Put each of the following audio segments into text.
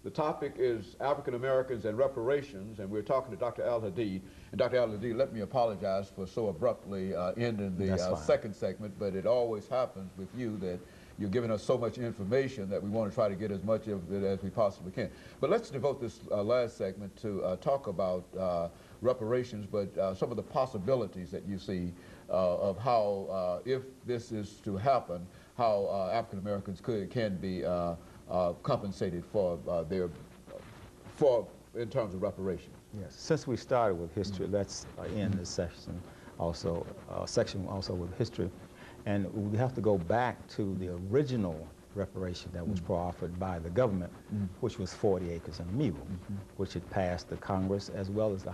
The topic is African Americans and reparations, and we're talking to Dr. Al-Hadid. And Dr. Al-Hadid, let me apologize for so abruptly ending the second segment, but it always happens with you that you're giving us so much information that we want to try to get as much of it as we possibly can. But let's devote this last segment to talk about reparations, but some of the possibilities that you see of how, if this is to happen, how African Americans can be compensated for in terms of reparations. Yes. Since we started with history, let's end this section also with history, and we have to go back to the original reparation that was proffered by the government, which was 40 acres and a mule, which had passed the Congress as well as the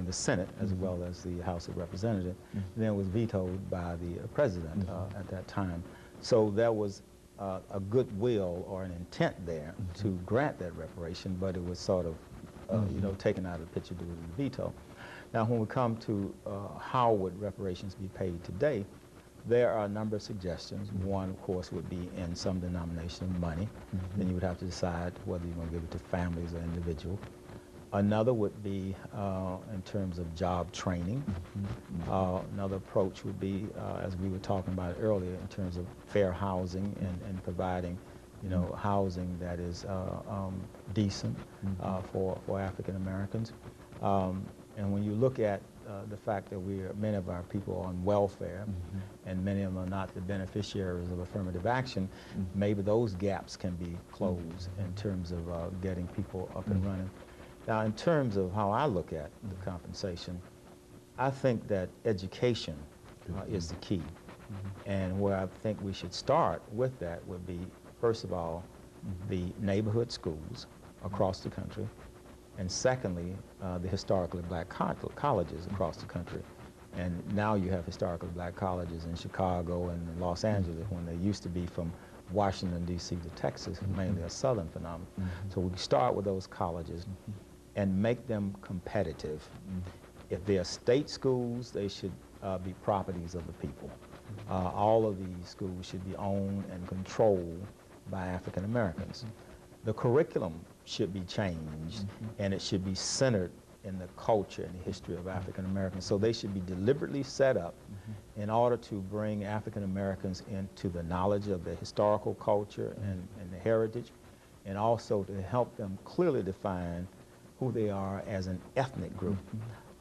the Senate as well as the House of Representatives, and then was vetoed by the president at that time. So there was a goodwill or an intent there to grant that reparation, but it was sort of, taken out of the picture due to the veto. Now, when we come to how would reparations be paid today, there are a number of suggestions. One, of course, would be in some denomination of money. Then you would have to decide whether you're going to give it to families or individuals. Another would be in terms of job training. Another approach would be, as we were talking about earlier, in terms of fair housing and providing, housing that is decent for African Americans. And when you look at the fact that many of our people are on welfare, and many of them are not the beneficiaries of affirmative action, maybe those gaps can be closed in terms of getting people up and running. Now, in terms of how I look at the compensation, I think that education is the key. And where I think we should start with that would be, first of all, the neighborhood schools across the country, and secondly, the historically black colleges across the country. And now you have historically black colleges in Chicago and in Los Angeles, when they used to be from Washington, D.C. to Texas, mainly a southern phenomenon. So we start with those colleges and make them competitive. If they are state schools, they should be properties of the people. All of these schools should be owned and controlled by African Americans. The curriculum should be changed, and it should be centered in the culture and the history of African Americans. So they should be deliberately set up in order to bring African Americans into the knowledge of the historical culture and the heritage, and also to help them clearly define who they are as an ethnic group,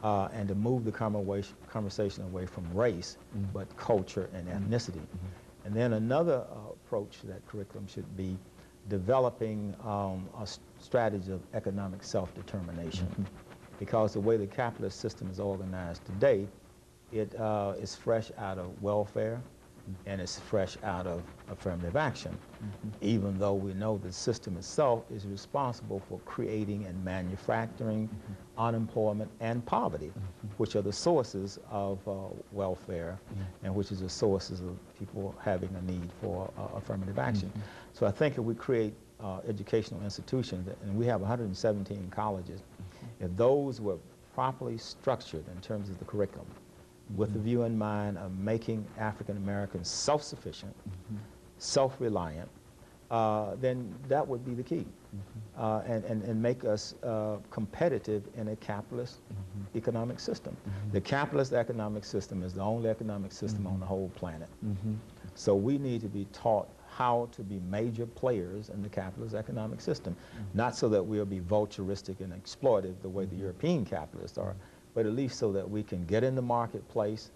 and to move the conversation away from race, but culture and ethnicity. And then another approach to that curriculum should be developing a strategy of economic self-determination. Because the way the capitalist system is organized today, it is fresh out of welfare, and it's fresh out of affirmative action, even though we know the system itself is responsible for creating and manufacturing unemployment and poverty, which are the sources of welfare, and which is the sources of people having a need for affirmative action. So I think if we create educational institutions, and we have 117 colleges, if those were properly structured in terms of the curriculum, with the view in mind of making African Americans self-sufficient, self-reliant, then that would be the key, and make us competitive in a capitalist economic system. The capitalist economic system is the only economic system on the whole planet. So we need to be taught how to be major players in the capitalist economic system, not so that we'll be vulturistic and exploitive the way the European capitalists are, but at least so that we can get in the marketplace,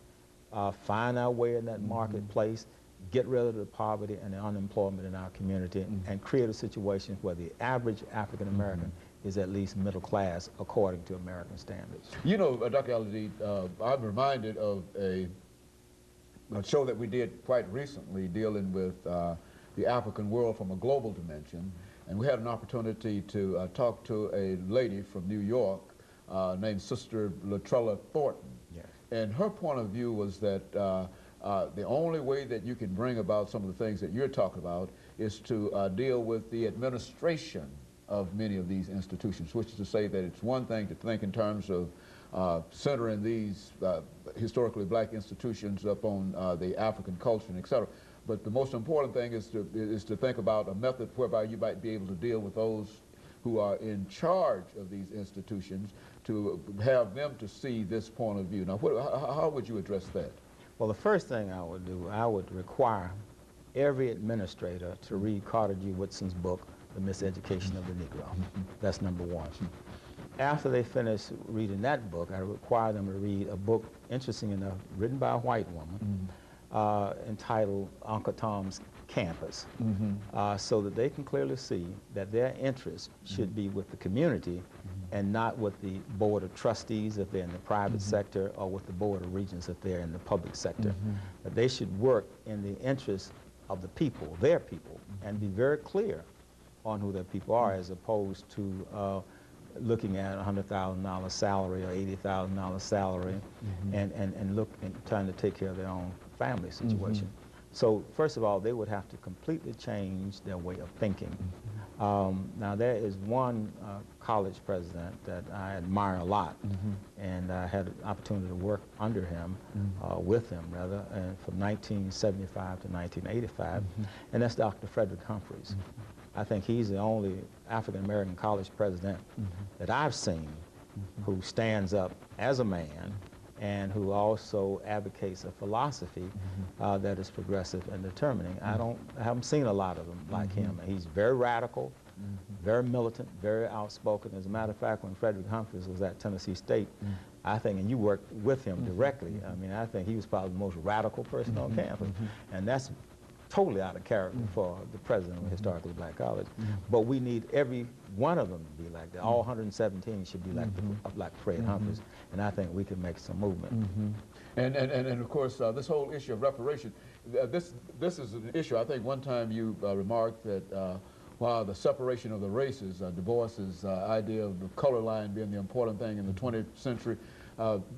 find our way in that marketplace, get rid of the poverty and the unemployment in our community, and create a situation where the average African American is at least middle class according to American standards. You know, Dr. Al-Hadid, I'm reminded of a show that we did quite recently dealing with the African world from a global dimension, and we had an opportunity to talk to a lady from New York named Sister Latrella Thornton. Yes. And her point of view was that the only way that you can bring about some of the things that you're talking about is to deal with the administration of many of these institutions, which is to say that it's one thing to think in terms of centering these historically black institutions up on the African culture and et cetera. But the most important thing is to think about a method whereby you might be able to deal with those who are in charge of these institutions to have them to see this point of view. Now, how would you address that? Well, the first thing I would do, I would require every administrator to read Carter G. Woodson's book, The Miseducation of the Negro. That's number one. After they finish reading that book, I require them to read a book, interesting enough, written by a white woman, entitled Uncle Tom's Campus, so that they can clearly see that their interest should be with the community and not with the Board of Trustees if they're in the private sector, or with the Board of Regents if they're in the public sector. That they should work in the interest of the people, their people, and be very clear on who their people are, as opposed to looking at a $100,000 salary or $80,000 salary and trying to take care of their own family situation. So first of all, they would have to completely change their way of thinking. Now there is one college president that I admire a lot, and I had an opportunity to work under him, with him rather, from 1975 to 1985, and that's Dr. Frederick Humphreys. I think he's the only African-American college president that I've seen who stands up as a man and who also advocates a philosophy that is progressive and determining. I haven't seen a lot of them like him. He's very radical, very militant, very outspoken. As a matter of fact, when Frederick Humphreys was at Tennessee State, I think, and you worked with him directly, I mean, I think he was probably the most radical person on campus. And that's totally out of character for the president of a historically black college. But we need every one of them to be like that. All 117 should be like Fred Humphreys, and I think we can make some movement. And of course, this whole issue of reparation, this is an issue. I think one time you remarked that while the separation of the races, Du Bois's idea of the color line being the important thing in the 20th century,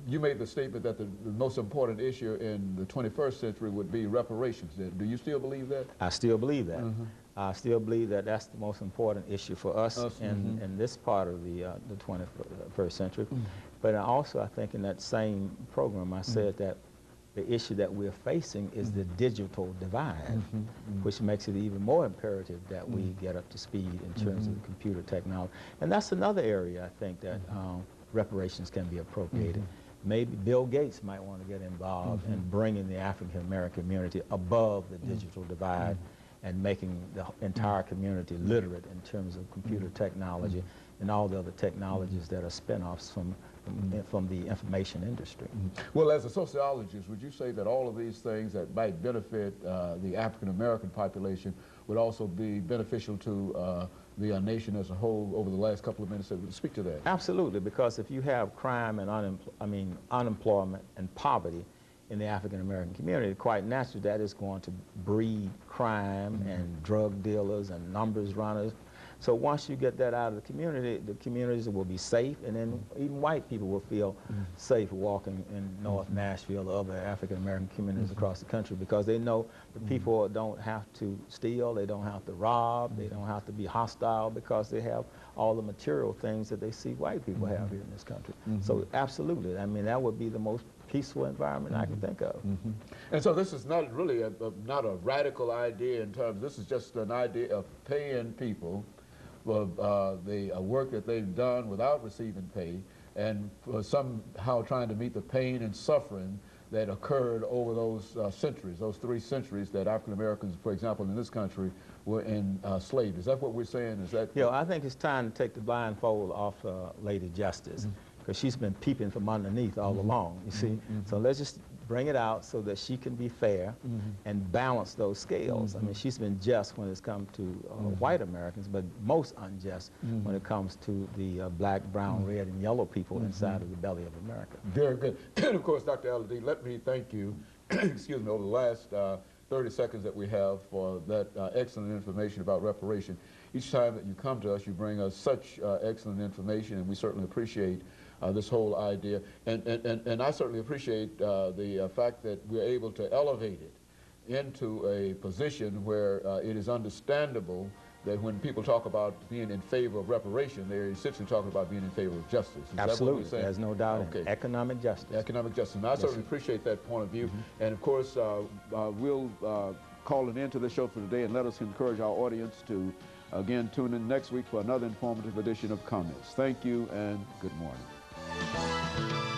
you made the statement that the most important issue in the 21st century would be reparations. Do you still believe that? I still believe that. I still believe that that's the most important issue for us in this part of the 21st century. But also, I think in that same program, I said that the issue that we're facing is the digital divide, which makes it even more imperative that we get up to speed in terms of the computer technology. And that's another area, I think, that reparations can be appropriated. Maybe Bill Gates might want to get involved in bringing the African-American community above the digital divide and making the entire community literate in terms of computer technology and all the other technologies that are spin-offs from the information industry. Well, as a sociologist, would you say that all of these things that might benefit the African-American population would also be beneficial to the nation as a whole over the last couple of minutes? Speak to that. Absolutely, because if you have crime and unemployment and poverty in the African-American community, quite naturally that is going to breed crime and drug dealers and numbers runners. So once you get that out of the communities will be safe, and then even white people will feel safe walking in North Nashville or other African-American communities across the country, because they know the people don't have to steal, they don't have to rob, they don't have to be hostile, because they have all the material things that they see white people have here in this country. So absolutely, I mean, that would be the most peaceful environment I can think of. And so this is not really not a radical idea in terms, this is just an idea of paying people for the work that they've done without receiving pay, and for somehow trying to meet the pain and suffering that occurred over those centuries, those 3 centuries that African Americans, for example, in this country, were enslaved. Is that what we're saying? Is that? Yeah, I think it's time to take the blindfold off Lady Justice, because she's been peeping from underneath all along, you see. So let's just bring it out so that she can be fair and balance those scales. I mean, she's been just when it's come to white Americans, but most unjust when it comes to the black, brown, red, and yellow people inside of the belly of America. Very good. And of course, Dr. AAl-Hadid, let me thank you, excuse me, over the last 30 seconds that we have for that excellent information about reparation. Each time that you come to us, you bring us such excellent information, and we certainly appreciate this whole idea. And I certainly appreciate the fact that we're able to elevate it into a position where it is understandable that when people talk about being in favor of reparation, they're essentially talking about being in favor of justice. Is Absolutely, that what we're saying? There's no doubt. Okay. Economic justice. Economic justice. And I certainly appreciate that point of view. And of course, we'll call an end to this show for today, and let us encourage our audience to Again, tune in next week for another informative edition of Comments. Thank you and good morning.